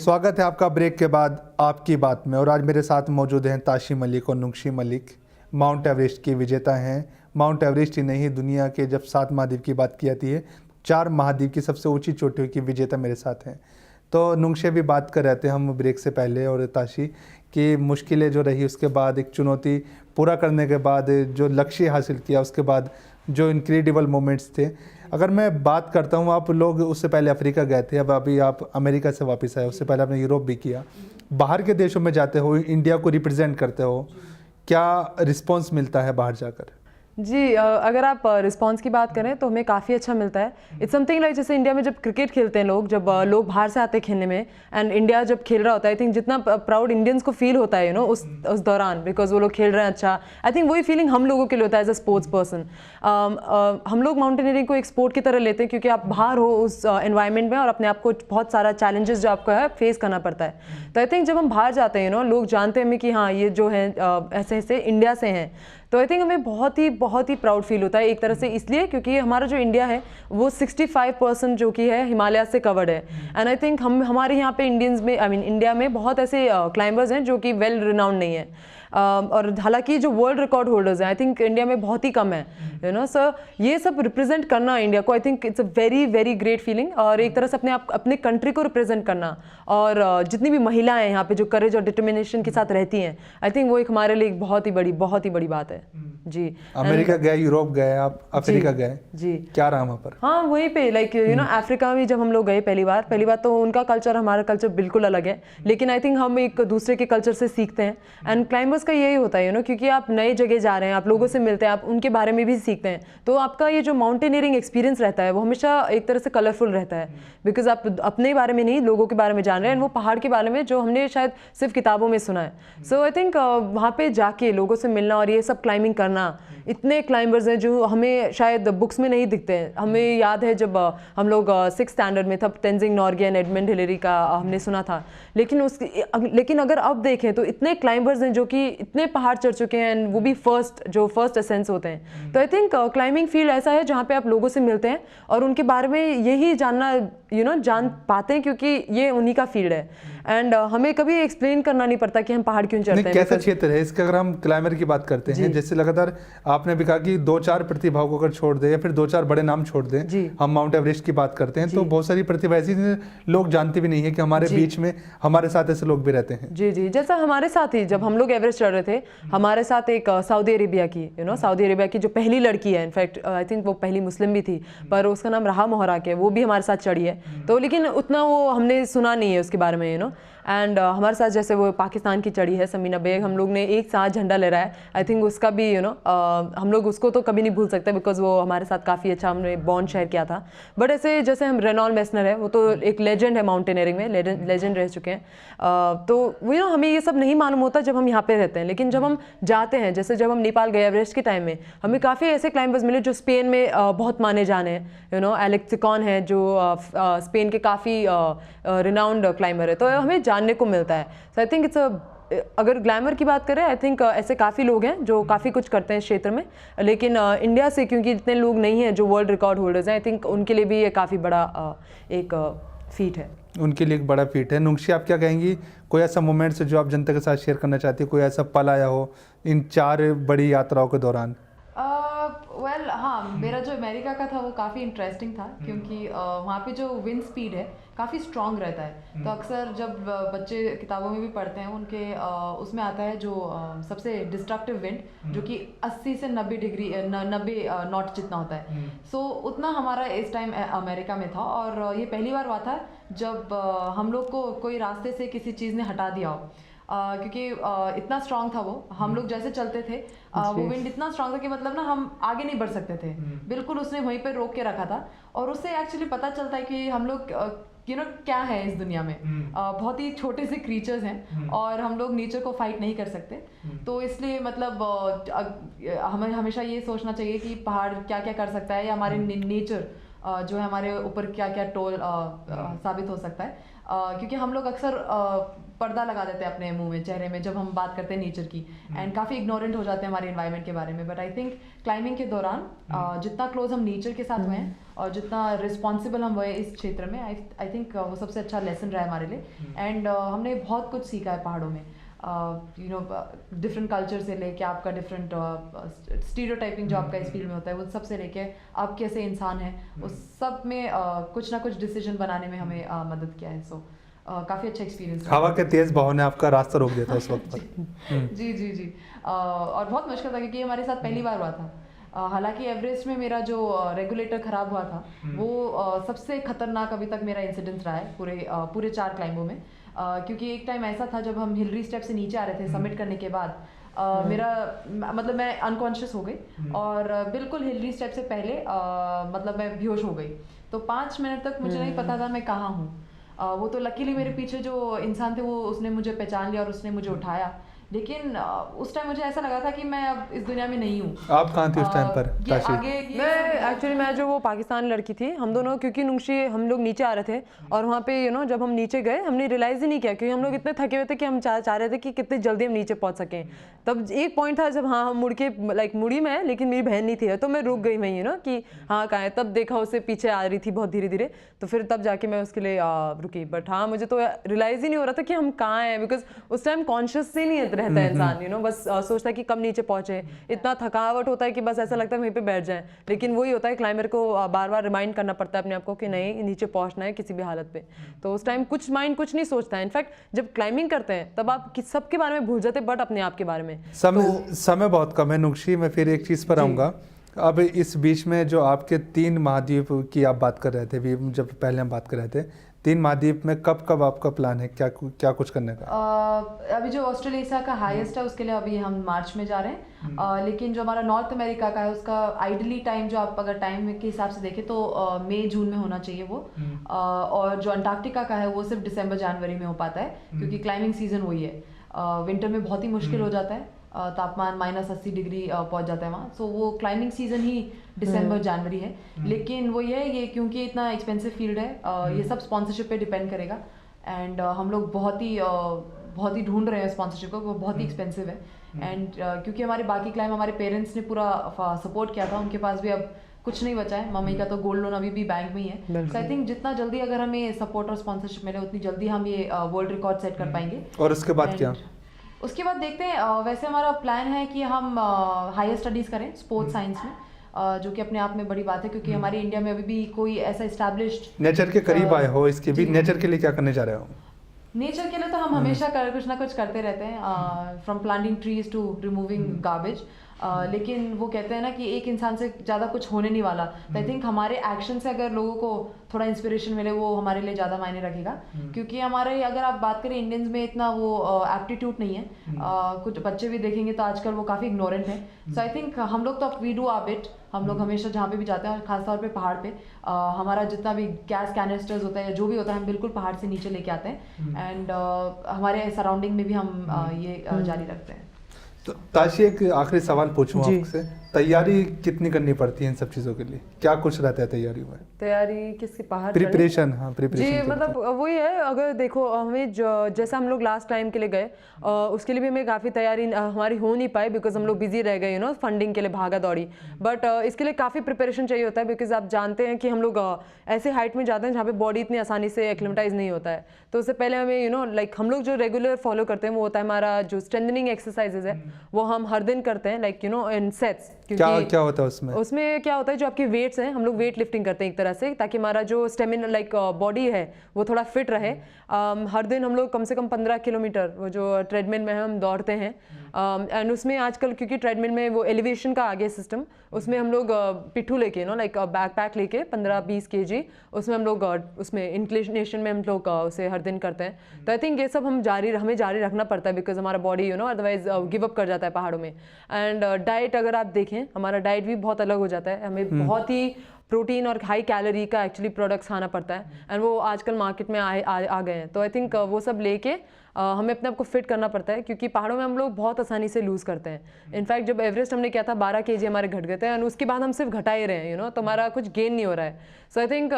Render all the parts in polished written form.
स्वागत है आपका ब्रेक के बाद आपकी बात में। और आज मेरे साथ मौजूद हैं ताशी मलिक और नुंगशी मलिक, माउंट एवरेस्ट की विजेता हैं। माउंट एवरेस्ट ही नहीं, दुनिया के जब 7 महाद्वीप की बात की जाती है, 4 महाद्वीप की सबसे ऊंची चोटियों की विजेता मेरे साथ हैं। तो नुंगशे भी बात कर रहे थे हम ब्रेक से पहले, और ताशी की मुश्किलें जो रही, उसके बाद एक चुनौती पूरा करने के बाद जो लक्ष्य हासिल किया, उसके बाद जो इनक्रेडिबल मोमेंट्स थे। अगर मैं बात करता हूँ, आप लोग उससे पहले अफ्रीका गए थे, अब अभी आप अमेरिका से वापस आए, उससे पहले आपने यूरोप भी किया। बाहर के देशों में जाते हो, इंडिया को रिप्रेजेंट करते हो, क्या रिस्पॉन्स मिलता है बाहर जाकर? जी, अगर आप रिस्पांस की बात करें तो हमें काफ़ी अच्छा मिलता है। इट्स समथिंग लाइक जैसे इंडिया में जब क्रिकेट खेलते हैं लोग, जब लोग बाहर से आते हैं खेलने में, एंड इंडिया जब खेल रहा होता है, आई थिंक जितना प्राउड इंडियंस को फील होता है उस दौरान, बिकॉज वो लोग खेल रहे हैं अच्छा, आई थिंक वही फीलिंग हम लोगों के लिए होता है एज अ स्पोर्ट्स पर्सन। हम लोग माउंटेनियरिंग को एक स्पोर्ट की तरह लेते हैं, क्योंकि आप बाहर हो उस एनवायरनमेंट में और अपने आप को बहुत सारा चैलेंजेस जो आपको है फेस करना पड़ता है। तो आई थिंक जब हम बाहर जाते हैं लोग जानते हैं हमें कि हाँ ये जो है ऐसे ऐसे इंडिया से हैं, तो आई थिंक हमें बहुत ही प्राउड फील होता है एक तरह से, इसलिए क्योंकि हमारा जो इंडिया है वो 65% जो कि है हिमालय से कवर्ड है। एंड आई थिंक हमारे यहाँ पे इंडियंस में, आई मीन इंडिया में बहुत ऐसे क्लाइंबर्स हैं जो कि वेल रिनाउंड नहीं है, और हालांकि जो वर्ल्ड रिकॉर्ड होल्डर्स हैं आई थिंक इंडिया में बहुत ही कम है सर। ये सब रिप्रेजेंट करना इंडिया को, I think it's a very great feeling, और एक तरह से अपने कंट्री को रिप्रेजेंट करना, और जितनी भी महिलाएं यहाँ पे जो करेज और डिटर्मिनेशन के साथ रहती हैं, आई थिंक वो एक हमारे लिए एक बहुत ही बड़ी बात है। जी, अमेरिका गए, यूरोप गए, आप अफ्रीका गए, जी क्या रहा वहाँ पर? हाँ, वहीं पे लाइक अफ्रीका में जब हम लोग गए पहली बार तो उनका कल्चर हमारा कल्चर बिल्कुल अलग है, लेकिन आई थिंक हम एक दूसरे के कल्चर से सीखते हैं। एंड क्लाइंबर्स का यही होता है क्योंकि आप नए जगह जा रहे हैं, आप लोगों से मिलते हैं, आप उनके बारे में भी सीखते हैं, तो आपका ये जो माउंटेनियरिंग एक्सपीरियंस रहता है वो हमेशा एक तरह से कलरफुल रहता है, बिकॉज आप अपने बारे में नहीं लोगों के बारे में जान रहे हैं, वो पहाड़ के बारे में जो हमने शायद सिर्फ किताबों में सुना है। सो आई थिंक वहाँ पे जाके लोगों से मिलना और ये सब क्लाइंबिंग करना, इतने क्लाइंबर्स हैं जो हमें शायद बुक्स में नहीं दिखते हैं। हमें याद है जब हम लोग 6th स्टैंडर्ड में तब Tenzing Norgay and Edmund Hillary का हमने सुना था, लेकिन अगर अब देखें तो इतने क्लाइंबर्स हैं जो कि इतने पहाड़ चढ़ चुके हैं, एंड वो भी फर्स्ट असेंस होते हैं। तो आई थिंक क्लाइंबिंग फील्ड ऐसा है जहाँ पे आप लोगों से मिलते हैं और उनके बारे में यही जानना जान पाते हैं, क्योंकि ये उन्हीं का फील्ड है। एंड हमें कभी एक्सप्लेन करना नहीं पड़ता कि हम पहाड़ क्यों चढ़ते हैं। कैसा क्षेत्र है इसका? अगर हम क्लाइंबर की बात करते हैं, जैसे लगातार आपने भी कहा कि 2-4 प्रतिभाओं को अगर छोड़ दे या फिर 2-4 बड़े नाम छोड़ दें, हम माउंट एवरेस्ट की बात करते हैं, तो बहुत सारी प्रतिभा ऐसी लोग जानते भी नहीं है कि हमारे बीच में हमारे साथ ऐसे लोग भी रहते हैं। जी, जैसा हमारे साथ ही जब हम लोग एवरेस्ट चढ़ रहे थे, हमारे साथ एक सऊदी अरेबिया की जो पहली लड़की है, इनफैक्ट आई थिंक वो पहली मुस्लिम भी थी, पर उसका नाम रहा मोहराक है, वो भी हमारे साथ चढ़ी है। तो लेकिन उतना वो हमने सुना नहीं है उसके बारे में एंड हमारे साथ जैसे वो पाकिस्तान की चढ़ी है समीना बेग, हम लोग ने एक साथ झंडा ले रहा है, आई थिंक उसका भी हम लोग उसको तो कभी नहीं भूल सकते, बिकॉज वो हमारे साथ काफ़ी अच्छा हमने बॉन्ड शेयर किया था। बट ऐसे जैसे हम रेनॉल्ड मेसनर है, वो तो एक लेजेंड है माउंटेनियरिंग में, लेजेंड रह चुके हैं। तो वो हमें ये सब नहीं मालूम होता जब हम यहाँ पे रहते हैं, लेकिन जब हम जाते हैं, जैसे जब हम नेपाल गए एवरेस्ट के टाइम में, हमें काफ़ी ऐसे क्लाइंबर्स मिले जो स्पेन में बहुत माने जाने हैं। एलेक्स सिकॉन है जो स्पेन के काफ़ी रिनाउंड क्लाइंबर है, तो हमें जानने को मिलता है। सो आई थिंक अगर ग्लैमर की बात करें, आई थिंक ऐसे काफ़ी लोग हैं जो काफ़ी कुछ करते हैं इस क्षेत्र में, लेकिन इंडिया से क्योंकि इतने लोग नहीं हैं जो वर्ल्ड रिकॉर्ड होल्डर्स हैं, आई थिंक उनके लिए भी ये काफ़ी बड़ा एक फीट है। उनके लिए एक बड़ा फीट है। नुंगशी, आप क्या कहेंगी? कोई ऐसा मोमेंट्स जो आप जनता के साथ शेयर करना चाहती है, कोई ऐसा पल आया हो इन 4 बड़ी यात्राओं के दौरान? हाँ, मेरा जो अमेरिका का था वो काफ़ी इंटरेस्टिंग था, क्योंकि वहाँ पे जो विंड स्पीड है काफ़ी स्ट्रॉन्ग रहता है। तो अक्सर जब बच्चे किताबों में भी पढ़ते हैं उनके उसमें आता है जो सबसे डिस्ट्रक्टिव विंड जो कि 80 से 90 नॉट जितना होता है। सो उतना हमारा इस टाइम अमेरिका में था, और ये पहली बार हुआ था जब हम लोग को कोई रास्ते से किसी चीज़ ने हटा दिया हो, क्योंकि इतना स्ट्रांग था वो, हम लोग जैसे चलते थे वो विंड इतना स्ट्रांग था कि मतलब ना हम आगे नहीं बढ़ सकते थे, बिल्कुल उसने वहीं पे रोक के रखा था। और उससे एक्चुअली पता चलता है कि हम लोग क्या है इस दुनिया में, बहुत ही छोटे से क्रीचर्स हैं और हम लोग नेचर को फाइट नहीं कर सकते। तो इसलिए मतलब हमें हमेशा ये सोचना चाहिए कि पहाड़ क्या क्या कर सकता है, या हमारे नेचर जो है हमारे ऊपर क्या क्या टोल साबित हो सकता है, क्योंकि हम लोग अक्सर पर्दा लगा देते हैं अपने मुंह में, चेहरे में, जब हम बात करते हैं नेचर की, एंड काफ़ी इग्नोरेंट हो जाते हैं हमारे इन्वायरमेंट के बारे में। बट आई थिंक क्लाइंबिंग के दौरान जितना क्लोज हम नेचर के साथ हुए हैं और जितना रिस्पॉन्सिबल हम हुए इस क्षेत्र में, आई थिंक वो सबसे अच्छा लेसन रहा है हमारे लिए। एंड हमने बहुत कुछ सीखा है पहाड़ों में, यू नो डिफरेंट कल्चर से लेके आपका डिफरेंट स्टीरियोटाइपिंग जो आपका इस फील्ड में होता है, वो सब से लेके आप कैसे इंसान हैं, उस सब में कुछ ना कुछ डिसीजन बनाने में हमें मदद किया है। सो काफ़ी अच्छा एक्सपीरियंस। हवा के तेज बहाव ने आपका रास्ता रोक दिया था उस वक्त पर। जी जी जी। और बहुत मुश्किल था क्योंकि हमारे साथ पहली बार हुआ था। हालांकि एवरेस्ट में मेरा जो रेगुलेटर ख़राब हुआ था वो सबसे खतरनाक अभी तक मेरा इंसिडेंस रहा है पूरे 4 क्लाइंबों में। क्योंकि एक टाइम ऐसा था जब हम हिलरी स्टेप से नीचे आ रहे थे सबमिट करने के बाद, मेरा मतलब मैं अनकॉन्शियस हो गई और बिल्कुल हिलरी स्टेप से पहले मतलब मैं बेहोश हो गई। तो 5 मिनट तक मुझे नहीं पता था मैं कहाँ हूँ। वो तो लकीली मेरे पीछे जो इंसान थे वो उसने मुझे पहचान लिया और उसने मुझे उठाया, लेकिन उस टाइम मुझे ऐसा लगा था कि मैं अब इस दुनिया में नहीं हूँ। आप कहाँ थी उस टाइम पर ताशी? मैं जो वो पाकिस्तानी लड़की थी, हम दोनों क्योंकि नुंगशी हम लोग नीचे आ रहे थे और वहाँ पे जब हम नीचे गए हमने रियलाइज़ ही नहीं किया क्योंकि हम लोग इतने थके हुए थे कि हम चाह रहे थे कि कितने जल्दी हम नीचे पहुँच सकें। तब एक पॉइंट था जब हाँ हम मुड़ के मुड़ी मैं, लेकिन मेरी बहन नहीं थी तो मैं रुक गई मैं कि हाँ कहाँ है। तब देखा उसे पीछे आ रही थी बहुत धीरे धीरे, तो फिर तब जाके मैं उसके लिए रुकी। बट हाँ मुझे तो रियलाइज़ ही नहीं हो रहा था कि हम कहाँ हैं, बिकॉज उस टाइम कॉन्शियस से नहीं रहता है इंसान, बस सोचता है कि कब नीचे पहुंचे। इतना थकावट होता है कि बस ऐसा लगता है वहीं पे बैठ जाए, लेकिन वही होता है क्लाइंबर को बार बार रिमाइंड करना पड़ता है अपने आप को कि नहीं नीचे पहुंचना है किसी भी हालत पे। तो उस टाइम माइंड कुछ नहीं सोचता है। इनफैक्ट जब क्लाइंबिंग करते हैं तब आप सबके बारे में भूल जाते हैं बट अपने आप के बारे में। समय बहुत कम है नुंगशी, मैं फिर एक चीज़ पर आऊँगा। अब इस बीच में जो आपके 3 महाद्वीप की आप बात कर रहे थे, जब पहले हम बात कर रहे थे 3 महाद्वीप में कब आपका प्लान है, क्या कुछ करने का? अभी जो ऑस्ट्रेलिया का हाईएस्ट है उसके लिए अभी हम मार्च में जा रहे हैं। लेकिन जो हमारा नॉर्थ अमेरिका का है उसका आइडली टाइम जो आप अगर टाइम के हिसाब से देखें तो मई जून में होना चाहिए वो। और जो अंटार्कटिका का है वो सिर्फ दिसंबर जनवरी में हो पाता है क्योंकि क्लाइंबिंग सीजन वही है। विंटर में बहुत ही मुश्किल हो जाता है, तापमान -80 डिग्री पहुंच जाता है वहाँ। सो वो क्लाइंबिंग सीजन ही दिसंबर जनवरी है। लेकिन वो ये क्योंकि इतना एक्सपेंसिव फील्ड है, ये सब स्पॉन्सरशिप पे डिपेंड करेगा। एंड हम लोग बहुत ही ढूंढ रहे हैं स्पॉन्सरशिप को, वो बहुत ही एक्सपेंसिव है। एंड क्योंकि हमारे बाकी क्लाइंब हमारे पेरेंट्स ने पूरा सपोर्ट किया था, उनके पास भी अब कुछ नहीं बचा है। मम्मी का तो गोल्ड लोन अभी भी बैंक में ही है। सो आई थिंक जितना जल्दी अगर हमें सपोर्ट और स्पॉन्सरशिप मिले उतनी जल्दी हम ये वर्ल्ड रिकॉर्ड सेट कर पाएंगे। और उसके बाद क्या? उसके बाद देखते हैं। वैसे हमारा प्लान है कि हम हायर स्टडीज़ करें स्पोर्ट्स साइंस में, जो कि अपने आप में बड़ी बात है क्योंकि हमारे इंडिया में अभी भी कोई ऐसा इस्टेब्लिश्ड नेचर के करीब आए हो, इसके भी नेचर के लिए क्या करने जा रहे हो? नेचर के लिए तो हम हमेशा कुछ ना कुछ करते रहते हैं, from planting trees to removing garbage. लेकिन वो कहते हैं ना कि एक इंसान से ज़्यादा कुछ होने नहीं वाला। तो आई थिंक हमारे एक्शन से अगर लोगों को थोड़ा इंस्पिरेशन मिले वो हमारे लिए ज़्यादा मायने रखेगा। क्योंकि हमारे अगर आप बात करें इंडियंस में इतना वो एप्टीट्यूड नहीं है। कुछ बच्चे भी देखेंगे तो आजकल वो काफ़ी इग्नोरेंट है। सो आई थिंक हम लोग तो वी डू आवर बिट। हम लोग हमेशा जहाँ पे भी जाते हैं और खासतौर पे पहाड़ पे हमारा जितना भी गैस कैनिस्टर्स होता है या जो भी होता है हम बिल्कुल पहाड़ से नीचे लेके आते हैं। एंड हमारे सराउंडिंग में भी हम ये जारी रखते हैं। तो ताशी एक आखिरी सवाल पूछूं आपसे, तैयारी कितनी करनी पड़ती है इन सब चीज़ों के लिए? क्या कुछ रहता है तैयारी में? तैयारी किसकी? पहाड़ प्रिपरेशन? हाँ प्रिपरेशन जी, मतलब वही है। अगर देखो हमें जैसा हम लोग लास्ट टाइम के लिए गए उसके लिए भी हमें काफ़ी तैयारी हमारी हो नहीं पाई बिकॉज हम लोग बिजी रह गए फंडिंग के लिए भागा दौड़ी। बट इसके लिए काफ़ी प्रिपरेशन चाहिए होता है बिकॉज आप जानते हैं कि हम लोग ऐसे हाइट में जाते हैं जहाँ पे बॉडी इतनी आसानी से एक्लिमेटाइज नहीं होता है। तो उससे पहले हमें लाइक हम लोग जो रेगुलर फॉलो करते हैं वो होता है हमारा जो स्ट्रेंथनिंग एक्सरसाइजेज है वो हम हर दिन करते हैं लाइक इन सेट्स। क्या होता है उसमें क्या होता है जो आपके वेट्स हैं, हम लोग वेट लिफ्टिंग करते हैं एक तरह से ताकि हमारा जो स्टेमिना लाइक बॉडी है वो थोड़ा फिट रहे। हर दिन हम लोग कम से कम 15 किलोमीटर वो जो ट्रेडमिल में हम दौड़ते हैं। एंड उसमें आजकल क्योंकि ट्रेडमिल में वो एलिवेशन का आगे सिस्टम, उसमें हम लोग पिट्ठू लेके लाइक बैकपैक लेके 15-20 kg उसमें हम लोग उसमें इंक्लिनेशन में हम लोग उसे हर दिन करते हैं। तो आई थिंक ये सब हमें जारी रखना पड़ता है बिकॉज हमारा बॉडी अदरवाइज गिव अप कर जाता है पहाड़ों में। एंड डाइट अगर आप देखें हमारा डाइट भी बहुत अलग हो जाता है। हमें बहुत ही प्रोटीन और हाई कैलोरी का एक्चुअली प्रोडक्ट्स खाना पड़ता है एंड वो आजकल मार्केट में आ गए हैं। तो आई थिंक वो सब लेके हमें अपने आप को फिट करना पड़ता है क्योंकि पहाड़ों में हम लोग बहुत आसानी से लूज़ करते हैं। इनफैक्ट जब एवरेस्ट हमने किया था 12 kg हमारे घट गए थे एंड उसके बाद हम सिर्फ घटा ही रहे हैं तो हमारा कुछ गेन नहीं हो रहा है। सो आई थिंक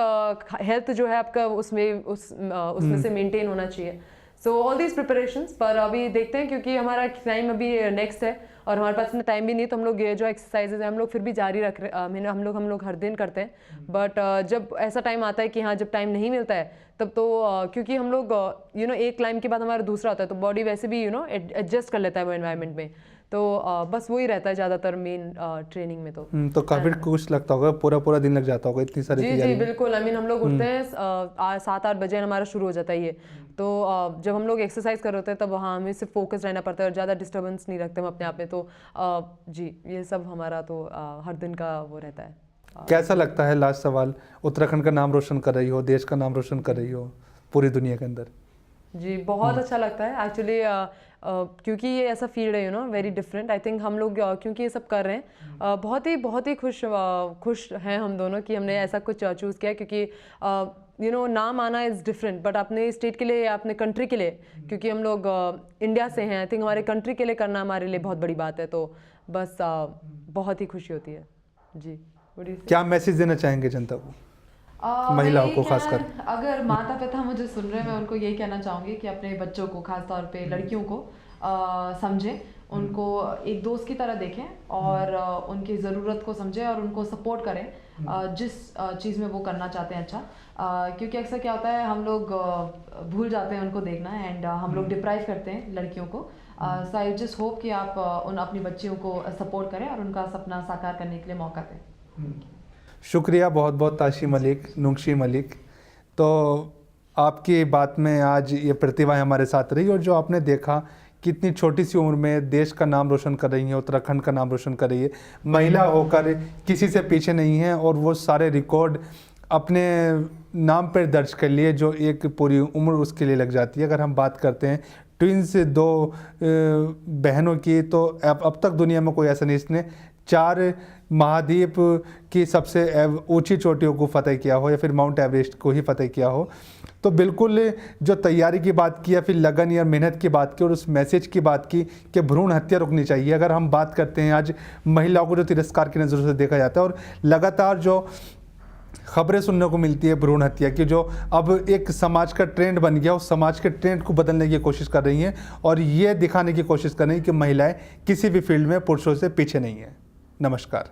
हेल्थ जो है आपका उसमें से मेंटेन होना चाहिए। सो ऑल दीज प्रिपरेशंस, पर अभी देखते हैं क्योंकि हमारा टाइम अभी नेक्स्ट है और हमारे पास इतना टाइम भी नहीं, तो हम लोग ये जो एक्सरसाइजेज है हम लोग फिर भी जारी रख रहे, हम लोग हर दिन करते हैं। बट जब ऐसा टाइम आता है कि हाँ जब टाइम नहीं मिलता है तब तो क्योंकि हम लोग एक क्लाइंब के बाद हमारा दूसरा होता है, तो बॉडी वैसे भी एडजस्ट कर लेता है वो एनवायरनमेंट में, तो बस वही रहता है ज़्यादातर मेन ट्रेनिंग में। तो काफी कुछ लगता होगा, पूरा पूरा दिन लग जाता होगा इतनी सारी जी तैयारी। बिल्कुल, हम लोग उठते हैं 7-8 बजे हमारा शुरू हो जाता है ये, तो जब हम लोग एक्सरसाइज कर रहे होते हैं तब हाँ हमें सिर्फ फोकस रहना पड़ता है और ज़्यादा डिस्टर्बेंस नहीं रखते हम अपने आप में, तो जी ये सब हमारा तो हर दिन का वो रहता है। कैसा लगता है, लास्ट सवाल, उत्तराखंड का नाम रोशन कर रही हो, देश का नाम रोशन कर रही हो पूरी दुनिया के अंदर? जी बहुत अच्छा लगता है एक्चुअली, क्योंकि ये ऐसा फील्ड है वेरी डिफरेंट। आई थिंक हम लोग क्योंकि ये सब कर रहे हैं बहुत ही खुश हैं हम दोनों कि हमने ऐसा कुछ चूज़ किया, क्योंकि नाम आना इज़ डिफरेंट, बट अपने स्टेट के लिए या अपने कंट्री के लिए, क्योंकि हम लोग इंडिया से हैं, आई थिंक हमारे कंट्री के लिए करना हमारे लिए बहुत बड़ी बात है, तो बस बहुत ही खुशी होती है। जी क्या मैसेज देना चाहेंगे जनता को, महिलाओं को खासकर? अगर माता पिता मुझे सुन रहे हैं, मैं उनको यही कहना चाहूँगी कि अपने बच्चों को, खास तौर पे लड़कियों को समझें, उनको एक दोस्त की तरह देखें और उनकी ज़रूरत को समझें और उनको सपोर्ट करें जिस चीज़ में वो करना चाहते हैं। अच्छा, क्योंकि अक्सर क्या होता है हम लोग भूल जाते हैं उनको देखना, एंड हम लोग डिप्राइव करते हैं लड़कियों को। सो आई जस्ट होप कि आप अपनी बच्चियों को सपोर्ट करें और उनका सपना साकार करने के लिए मौका दें। शुक्रिया बहुत बहुत ताशी मलिक, नुंगशी मलिक। तो आपकी बात में आज ये प्रतिभा हमारे साथ रही और जो आपने देखा कितनी छोटी सी उम्र में देश का नाम रोशन कर रही है, उत्तराखंड का नाम रोशन कर रही है, महिला होकर किसी से पीछे नहीं है और वो सारे रिकॉर्ड अपने नाम पर दर्ज कर लिए जो एक पूरी उम्र उसके लिए लग जाती है। अगर हम बात करते हैं ट्विंस 2 बहनों की, तो अब तक दुनिया में कोई ऐसा नहीं जिसने 4 महाद्वीप की सबसे ऊंची चोटियों को फतेह किया हो या फिर माउंट एवरेस्ट को ही फतेह किया हो। तो बिल्कुल जो तैयारी की बात की या फिर लगन या मेहनत की बात की और उस मैसेज की बात की कि भ्रूण हत्या रुकनी चाहिए। अगर हम बात करते हैं आज महिलाओं को जो तिरस्कार की नज़रों से देखा जाता है और लगातार जो खबरें सुनने को मिलती है भ्रूण हत्या की, जो अब एक समाज का ट्रेंड बन गया, उस समाज के ट्रेंड को बदलने की कोशिश कर रही हैं और ये दिखाने की कोशिश कर रही हैं कि महिलाएं किसी भी फील्ड में पुरुषों से पीछे नहीं हैं। नमस्कार।